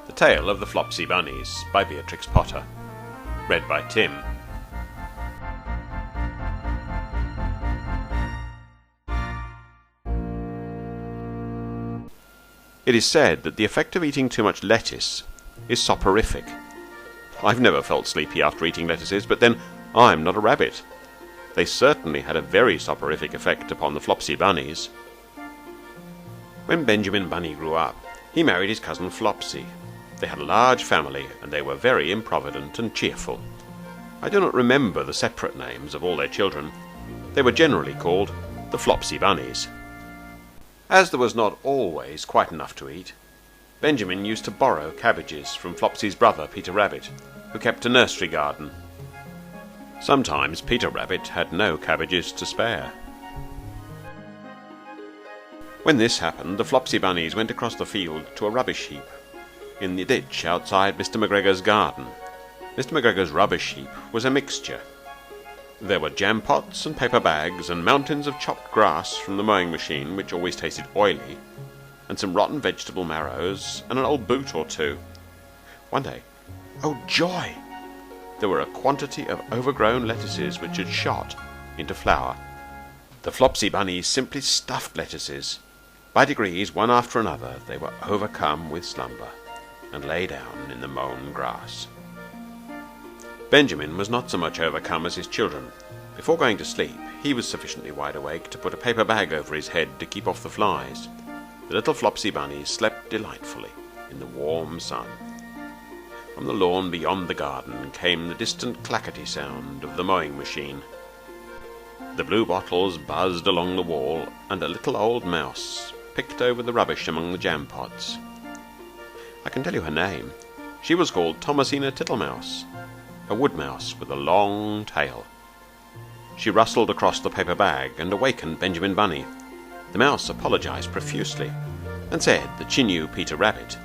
The Tale of the Flopsy Bunnies by Beatrix Potter. Read by Tim. It is said that the effect of eating too much lettuce is soporific. I've never felt sleepy after eating lettuces, but then I'm not a rabbit. They certainly had a very soporific effect upon the Flopsy Bunnies. When Benjamin Bunny grew up, he married his cousin Flopsy. They had a large family, and they were very improvident and cheerful. I do not remember the separate names of all their children. They were generally called the Flopsy Bunnies. As there was not always quite enough to eat, Benjamin used to borrow cabbages from Flopsy's brother, Peter Rabbit, who kept a nursery garden. Sometimes Peter Rabbit had no cabbages to spare. When this happened, the Flopsy Bunnies went across the field to a rubbish heap in the ditch outside Mr Macgregor's garden. Mr Macgregor's rubbish heap was a mixture. There were jam pots and paper bags and mountains of chopped grass from the mowing machine, which always tasted oily, and some rotten vegetable marrows and an old boot or two. One day, oh joy! There were a quantity of overgrown lettuces which had shot into flower. The Flopsy Bunnies simply stuffed lettuces. By degrees, one after another, they were overcome with slumber and lay down in the mown grass. Benjamin was not so much overcome as his children. Before going to sleep, he was sufficiently wide awake to put a paper bag over his head to keep off the flies. The little Flopsy Bunnies slept delightfully in the warm sun. From the lawn beyond the garden came the distant clackety sound of the mowing machine. The blue bottles buzzed along the wall, and a little old mouse picked over the rubbish among the jam pots. I can tell you her name. She was called Thomasina Tittlemouse, a wood mouse with a long tail. She rustled across the paper bag and awakened Benjamin Bunny. The mouse apologized profusely and said that she knew Peter Rabbit.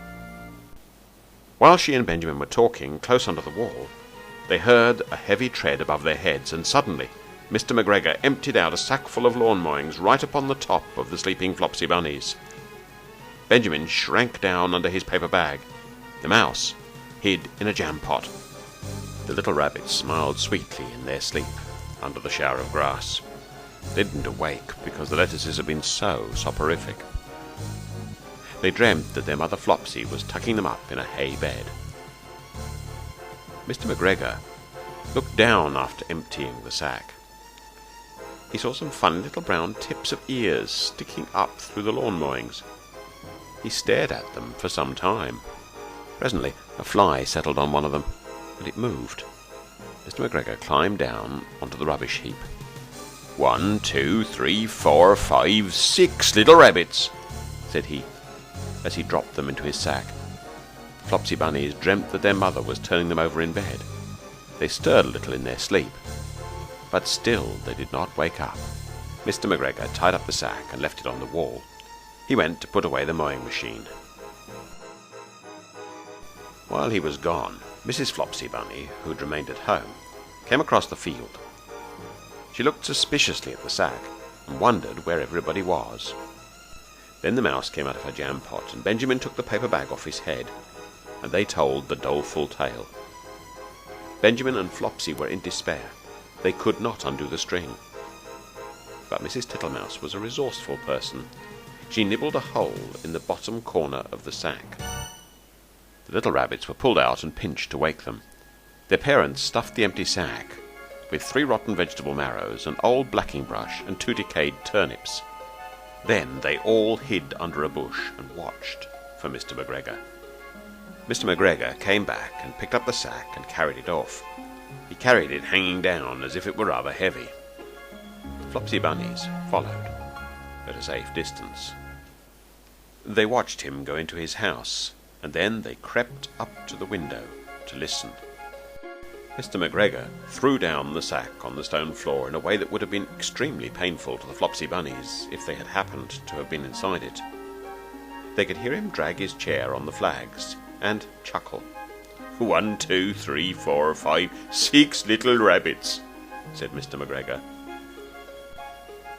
While she and Benjamin were talking close under the wall, they heard a heavy tread above their heads, and suddenly Mr Macgregor emptied out a sackful of lawn mowings right upon the top of the sleeping Flopsy Bunnies. Benjamin shrank down under his paper bag. The mouse hid in a jam pot. The little rabbits smiled sweetly in their sleep under the shower of grass. They didn't awake because the lettuces had been so soporific. They dreamt that their mother Flopsy was tucking them up in a hay bed. Mr Macgregor looked down after emptying the sack. He saw some funny little brown tips of ears sticking up through the lawn mowings. He stared at them for some time. Presently a fly settled on one of them, and it moved. Mr Macgregor climbed down onto the rubbish heap. 1, 2, 3, 4, 5, 6 little rabbits, said he, as he dropped them into his sack. The Flopsy Bunnies dreamt that their mother was turning them over in bed. They stirred a little in their sleep, but still they did not wake up. Mr Macgregor tied up the sack and left it on the wall. He went to put away the mowing machine. While he was gone, Mrs Flopsy Bunny, who had remained at home, came across the field. She looked suspiciously at the sack and wondered where everybody was. Then the mouse came out of her jam pot, and Benjamin took the paper bag off his head, and they told the doleful tale. Benjamin and Flopsy were in despair. They could not undo the string. But Mrs Tittlemouse was a resourceful person. She nibbled a hole in the bottom corner of the sack. The little rabbits were pulled out and pinched to wake them. Their parents stuffed the empty sack with 3 rotten vegetable marrows, an old blacking brush, and 2 decayed turnips. Then they all hid under a bush and watched for Mr Macgregor. Mr Macgregor came back and picked up the sack and carried it off. He carried it hanging down as if it were rather heavy. The Flopsy Bunnies followed at a safe distance. They watched him go into his house, and then they crept up to the window to listen. Mr Macgregor threw down the sack on the stone floor in a way that would have been extremely painful to the Flopsy Bunnies if they had happened to have been inside it. They could hear him drag his chair on the flags and chuckle. 1, 2, 3, 4, 5, 6 little rabbits, said Mr Macgregor.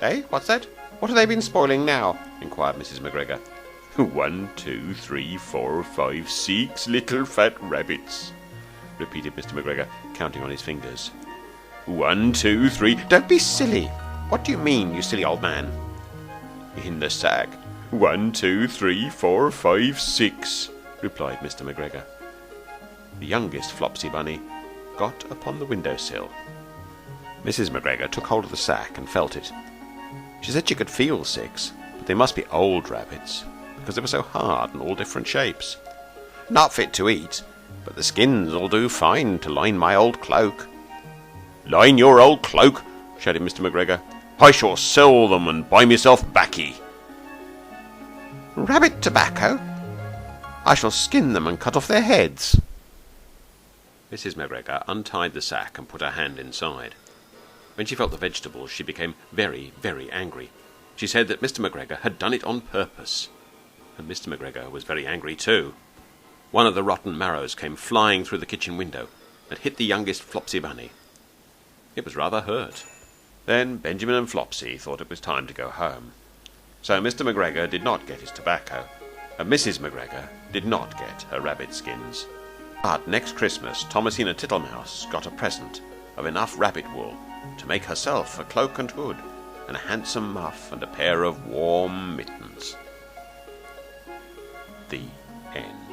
Eh, what's that? What have they been spoiling now? inquired Mrs Macgregor. 1, 2, 3, 4, 5, 6 little fat rabbits, repeated Mr. Macgregor, counting on his fingers. 1, 2, 3. Don't be silly. What do you mean, you silly old man? In the sack. 1, 2, 3, 4, 5, 6, replied Mr. Macgregor. The youngest Flopsy Bunny got upon the window-sill. Mrs. Macgregor took hold of the sack and felt it. She said she could feel 6, but they must be old rabbits, because they were so hard and all different shapes. Not fit to eat, but the skins'll do fine to line my old cloak. Line your old cloak? Shouted Mr. Macgregor. I shall sell them and buy myself baccy. Rabbit tobacco? I shall skin them and cut off their heads. Mrs. Macgregor untied the sack and put her hand inside. When she felt the vegetables, she became very, very angry. She said that Mr. Macgregor had done it on purpose. And Mr. Macgregor was very angry too. One of the rotten marrows came flying through the kitchen window and hit the youngest Flopsy Bunny. It was rather hurt. Then Benjamin and Flopsy thought it was time to go home. So Mr. Macgregor did not get his tobacco, and Mrs. Macgregor did not get her rabbit skins. But next Christmas, Thomasina Tittlemouse got a present of enough rabbit wool to make herself a cloak and hood, and a handsome muff, and a pair of warm mittens. The end.